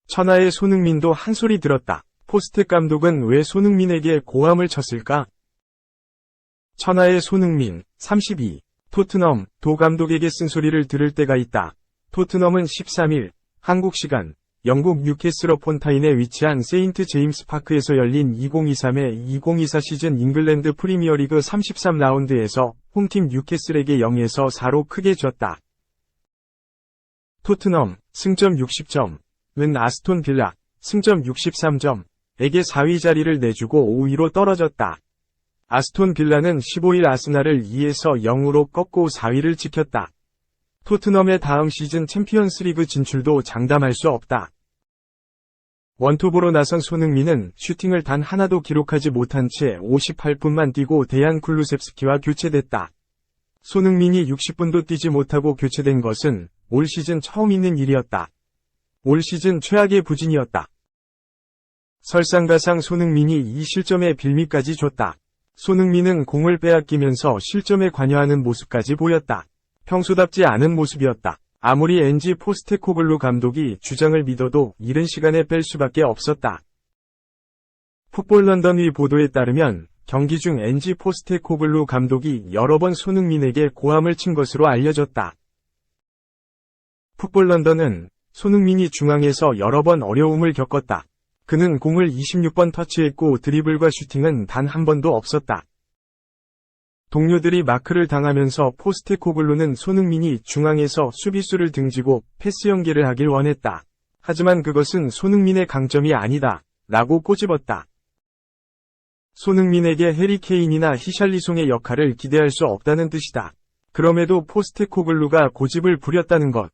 천하의 손흥민도 한 소리 들었다. 포스텍 감독은 왜 손흥민에게 고함을 쳤을까? 천하의 손흥민, 32. 토트넘, 도 감독에게 쓴소리를 들을 때가 있다. 토트넘은 13일, 한국 시간, 영국 뉴캐슬 어폰타인에 위치한 세인트 제임스 파크에서 열린 2023-2024 시즌 잉글랜드 프리미어리그 33라운드에서 홈팀 뉴캐슬에게 0에서 4로 크게 졌다. 토트넘, 승점 60점, 은 아스톤 빌라, 승점 63점, 에게 4위 자리를 내주고 5위로 떨어졌다. 아스톤 빌라는 15일 아스날을 2에서 0으로 꺾고 4위를 지켰다. 토트넘의 다음 시즌 챔피언스리그 진출도 장담할 수 없다. 원톱으로 나선 손흥민은 슈팅을 단 하나도 기록하지 못한 채 58분만 뛰고 데얀 쿨루셉스키와 교체됐다. 손흥민이 60분도 뛰지 못하고 교체된 것은 올 시즌 처음 있는 일이었다. 올 시즌 최악의 부진이었다. 설상가상 손흥민이 이 실점에 빌미까지 줬다. 손흥민은 공을 빼앗기면서 실점에 관여하는 모습까지 보였다. 평소답지 않은 모습이었다. 아무리 엔지 포스테코글루 감독이 주장을 믿어도 이른 시간에 뺄 수밖에 없었다. 풋볼 런던의 보도에 따르면 경기 중 엔지 포스테코글루 감독이 여러 번 손흥민에게 고함을 친 것으로 알려졌다. 풋볼 런던은 손흥민이 중앙에서 여러 번 어려움을 겪었다. 그는 공을 26번 터치했고 드리블과 슈팅은 단 한 번도 없었다. 동료들이 마크를 당하면서 포스테코글루는 손흥민이 중앙에서 수비수를 등지고 패스 연계를 하길 원했다. 하지만 그것은 손흥민의 강점이 아니다. 라고 꼬집었다. 손흥민에게 해리 케인이나 히샬리송의 역할을 기대할 수 없다는 뜻이다. 그럼에도 포스테코글루가 고집을 부렸다는 것.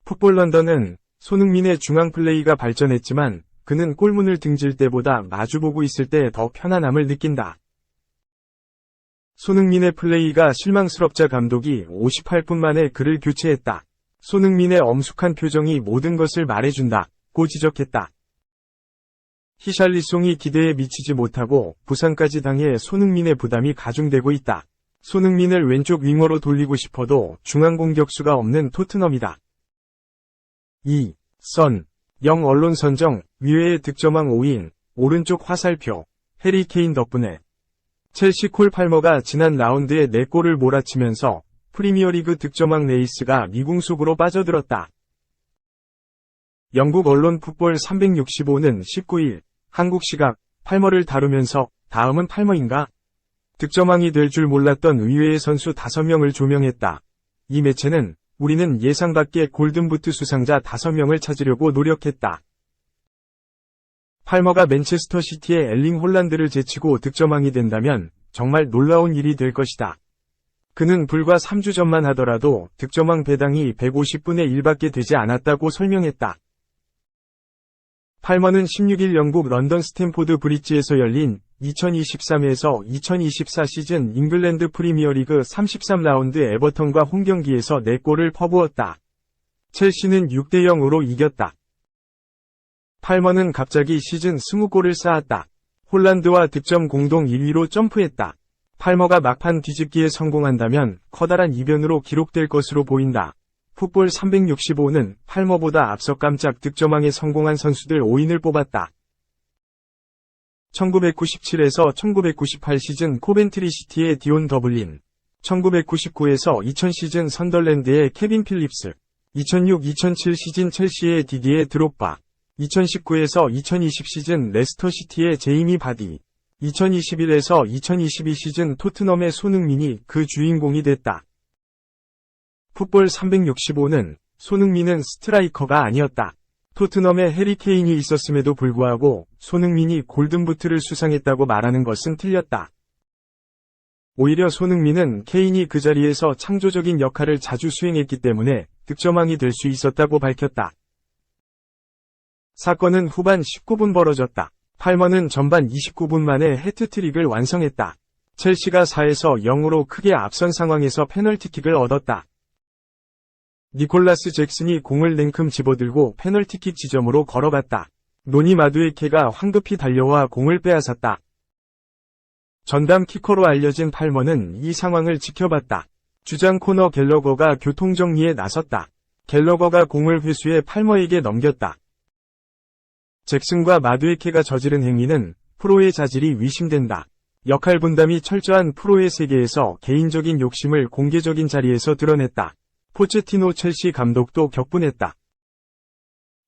풋볼 런던은 손흥민의 중앙 플레이가 발전했지만 그는 골문을 등질 때보다 마주보고 있을 때 더 편안함을 느낀다. 손흥민의 플레이가 실망스럽자 감독이 58분 만에 그를 교체했다. 손흥민의 엄숙한 표정이 모든 것을 말해준다고 지적했다. 히샬리송이 기대에 미치지 못하고 부상까지 당해 손흥민의 부담이 가중되고 있다. 손흥민을 왼쪽 윙어로 돌리고 싶어도 중앙 공격수가 없는 토트넘이다. 2. 선. 영 언론 선정, 위외의 득점왕 5인, 오른쪽 화살표, 해리 케인 덕분에. 첼시 콜 팔머가 지난 라운드에 4골을 몰아치면서 프리미어리그 득점왕 레이스가 미궁속으로 빠져들었다. 영국 언론 풋볼 365는 19일, 한국 시각, 팔머를 다루면서 다음은 팔머인가? 득점왕이 될 줄 몰랐던 의외의 선수 5명을 조명했다. 이 매체는 우리는 예상 밖의 골든부트 수상자 5명을 찾으려고 노력했다. 팔머가 맨체스터 시티의 엘링 홀란드를 제치고 득점왕이 된다면 정말 놀라운 일이 될 것이다. 그는 불과 3주 전만 하더라도 득점왕 배당이 150분의 1밖에 되지 않았다고 설명했다. 팔머는 16일 영국 런던 스탠포드 브리지에서 열린 2023에서 2024 시즌 잉글랜드 프리미어리그 33라운드 에버턴과 홈경기에서 4골을 퍼부었다. 첼시는 6대0으로 이겼다. 팔머는 갑자기 시즌 20골을 쌓았다. 홀란드와 득점 공동 1위로 점프했다. 팔머가 막판 뒤집기에 성공한다면 커다란 이변으로 기록될 것으로 보인다. 풋볼 365는 팔머보다 앞서 깜짝 득점왕에 성공한 선수들 5인을 뽑았다. 1997에서 1998 시즌 코벤트리 시티의 디온 더블린, 1999에서 2000 시즌 선덜랜드의 케빈 필립스, 2006-2007 시즌 첼시의 디디에 드록바, 2019에서 2020 시즌 레스터 시티의 제이미 바디, 2021에서 2022 시즌 토트넘의 손흥민이 그 주인공이 됐다. 풋볼 365는 손흥민은 스트라이커가 아니었다. 토트넘에 해리 케인이 있었음에도 불구하고 손흥민이 골든부트를 수상했다고 말하는 것은 틀렸다. 오히려 손흥민은 케인이 그 자리에서 창조적인 역할을 자주 수행했기 때문에 득점왕이 될 수 있었다고 밝혔다. 사건은 후반 19분 벌어졌다. 팔머는 전반 29분 만에 해트트릭을 완성했다. 첼시가 4에서 0으로 크게 앞선 상황에서 페널티킥을 얻었다. 니콜라스 잭슨이 공을 냉큼 집어들고 페널티킥 지점으로 걸어갔다. 노니 마두에케가 황급히 달려와 공을 빼앗았다. 전담 키커로 알려진 팔머는 이 상황을 지켜봤다. 주장 코너 갤러거가 교통정리에 나섰다. 갤러거가 공을 회수해 팔머에게 넘겼다. 잭슨과 마두에케가 저지른 행위는 프로의 자질이 의심된다. 역할 분담이 철저한 프로의 세계에서 개인적인 욕심을 공개적인 자리에서 드러냈다. 포체티노 첼시 감독도 격분했다.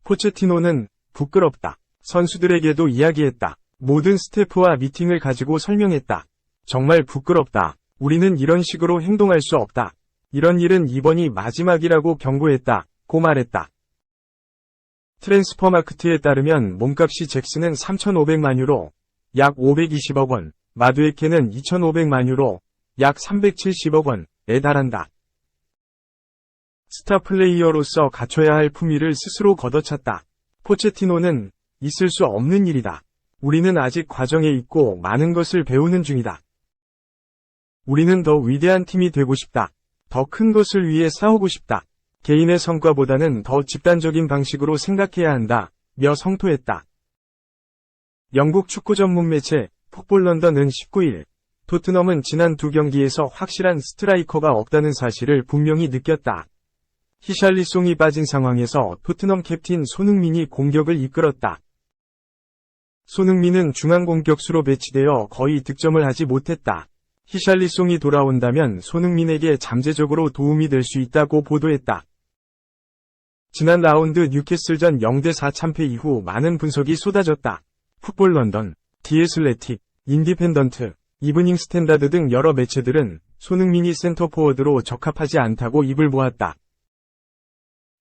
포체티노는 부끄럽다. 선수들에게도 이야기했다. 모든 스태프와 미팅을 가지고 설명했다. 정말 부끄럽다. 우리는 이런 식으로 행동할 수 없다. 이런 일은 이번이 마지막이라고 경고했다. 고 말했다. 트랜스퍼마크트에 따르면 몸값이 잭슨은 3,500만 유로, 약 520억 원, 마두에케는 2,500만 유로, 약 370억 원에 달한다. 스타 플레이어로서 갖춰야 할 품위를 스스로 걷어찼다. 포체티노는 있을 수 없는 일이다. 우리는 아직 과정에 있고 많은 것을 배우는 중이다. 우리는 더 위대한 팀이 되고 싶다. 더 큰 것을 위해 싸우고 싶다. 개인의 성과보다는 더 집단적인 방식으로 생각해야 한다. 며 성토했다. 영국 축구 전문 매체 풋볼 런던은 19일 토트넘은 지난 두 경기에서 확실한 스트라이커가 없다는 사실을 분명히 느꼈다. 히샬리송이 빠진 상황에서 토트넘 캡틴 손흥민이 공격을 이끌었다. 손흥민은 중앙 공격수로 배치되어 거의 득점을 하지 못했다. 히샬리송이 돌아온다면 손흥민에게 잠재적으로 도움이 될 수 있다고 보도했다. 지난 라운드 뉴캐슬전 0대4 참패 이후 많은 분석이 쏟아졌다. 풋볼 런던, 디 애슬레틱, 인디펜던트, 이브닝 스탠다드 등 여러 매체들은 손흥민이 센터포워드로 적합하지 않다고 입을 모았다.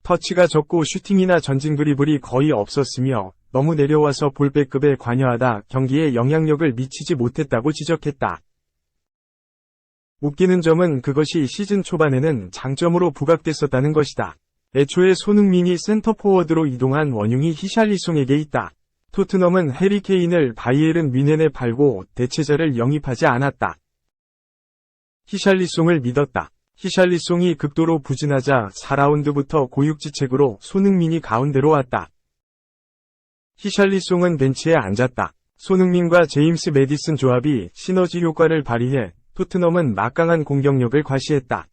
터치가 적고 슈팅이나 전진 드리블이 거의 없었으며 너무 내려와서 볼백급에 관여하다 경기에 영향력을 미치지 못했다고 지적했다. 웃기는 점은 그것이 시즌 초반에는 장점으로 부각됐었다는 것이다. 애초에 손흥민이 센터포워드로 이동한 원흉이 히샬리송에게 있다. 토트넘은 해리 케인을 바이에른 뮌헨에 팔고 대체자를 영입하지 않았다. 히샬리송을 믿었다. 히샬리송이 극도로 부진하자 4라운드부터 고육지책으로 손흥민이 가운데로 왔다. 히샬리송은 벤치에 앉았다. 손흥민과 제임스 매디슨 조합이 시너지 효과를 발휘해 토트넘은 막강한 공격력을 과시했다.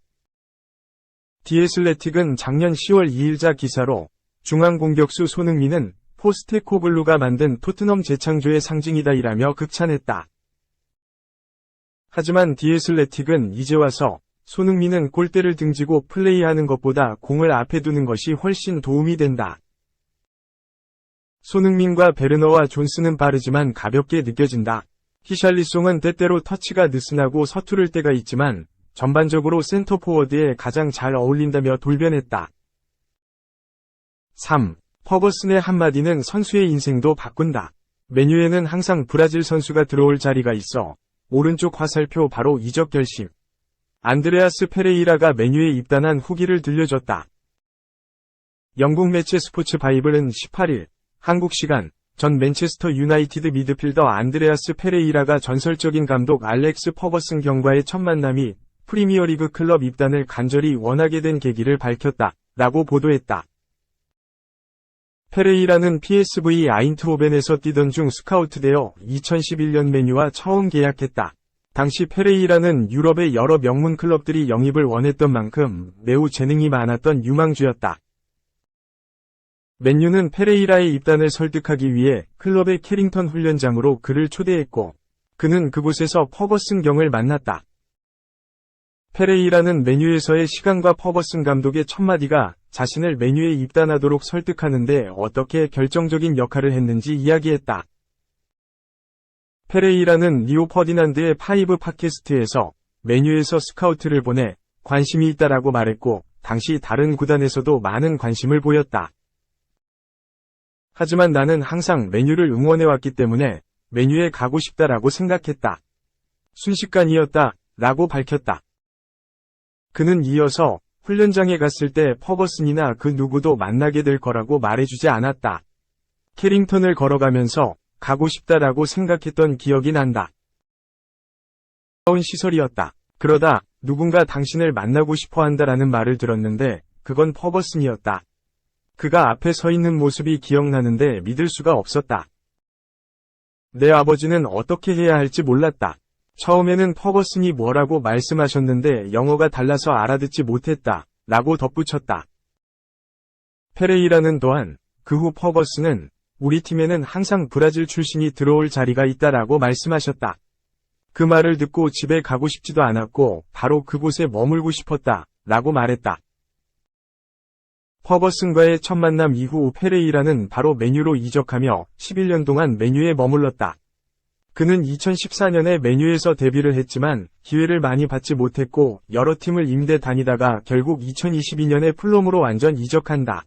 디 애슬레틱은 작년 10월 2일자 기사로 중앙 공격수 손흥민은 포스테코글루가 만든 토트넘 재창조의 상징이다 이라며 극찬했다. 하지만 디 애슬레틱은 이제 와서 손흥민은 골대를 등지고 플레이하는 것보다 공을 앞에 두는 것이 훨씬 도움이 된다. 손흥민과 베르너와 존스는 빠르지만 가볍게 느껴진다. 히샬리송은 때때로 터치가 느슨하고 서투를 때가 있지만 전반적으로 센터포워드에 가장 잘 어울린다며 돌변했다. 3. 퍼거슨의 한마디는 선수의 인생도 바꾼다. 메뉴에는 항상 브라질 선수가 들어올 자리가 있어. 오른쪽 화살표 바로 이적 결심. 안드레아스 페레이라가 메뉴에 입단한 후기를 들려줬다. 영국 매체 스포츠 바이블은 18일 한국 시간 전 맨체스터 유나이티드 미드필더 안드레아스 페레이라가 전설적인 감독 알렉스 퍼거슨 경과의 첫 만남이 프리미어리그 클럽 입단을 간절히 원하게 된 계기를 밝혔다. 라고 보도했다. 페레이라는 PSV 아인트호벤에서 뛰던 중 스카우트되어 2011년 메뉴와 처음 계약했다. 당시 페레이라는 유럽의 여러 명문 클럽들이 영입을 원했던 만큼 매우 재능이 많았던 유망주였다. 맨유는 페레이라의 입단을 설득하기 위해 클럽의 캐링턴 훈련장으로 그를 초대했고 그는 그곳에서 퍼거슨 경을 만났다. 페레이라는 맨유에서의 시간과 퍼거슨 감독의 첫마디가 자신을 맨유에 입단하도록 설득하는데 어떻게 결정적인 역할을 했는지 이야기했다. 페레이라는 리오 퍼디난드의 파이브 팟캐스트에서 맨유에서 스카우트를 보내 관심이 있다라고 말했고 당시 다른 구단에서도 많은 관심을 보였다. 하지만 나는 항상 맨유를 응원해왔기 때문에 맨유에 가고 싶다라고 생각했다. 순식간이었다 라고 밝혔다. 그는 이어서 훈련장에 갔을 때 퍼거슨이나 그 누구도 만나게 될 거라고 말해주지 않았다. 캐링턴을 걸어가면서 가고 싶다라고 생각했던 기억이 난다. 시설이었다. 그러다 누군가 당신을 만나고 싶어 한다라는 말을 들었는데 그건 퍼거슨이었다. 그가 앞에 서 있는 모습이 기억나는데 믿을 수가 없었다. 내 아버지는 어떻게 해야 할지 몰랐다. 처음에는 퍼거슨이 뭐라고 말씀하셨는데 영어가 달라서 알아듣지 못했다, 라고 덧붙였다. 페레이라는 또한 그 후 퍼거슨은 우리 팀에는 항상 브라질 출신이 들어올 자리가 있다라고 말씀하셨다. 그 말을 듣고 집에 가고 싶지도 않았고 바로 그곳에 머물고 싶었다, 라고 말했다. 퍼거슨과의 첫 만남 이후 페레이라는 바로 맨유로 이적하며 11년 동안 맨유에 머물렀다. 그는 2014년에 맨유에서 데뷔를 했지만 기회를 많이 받지 못했고 여러 팀을 임대 다니다가 결국 2022년에 풀럼으로 완전 이적한다.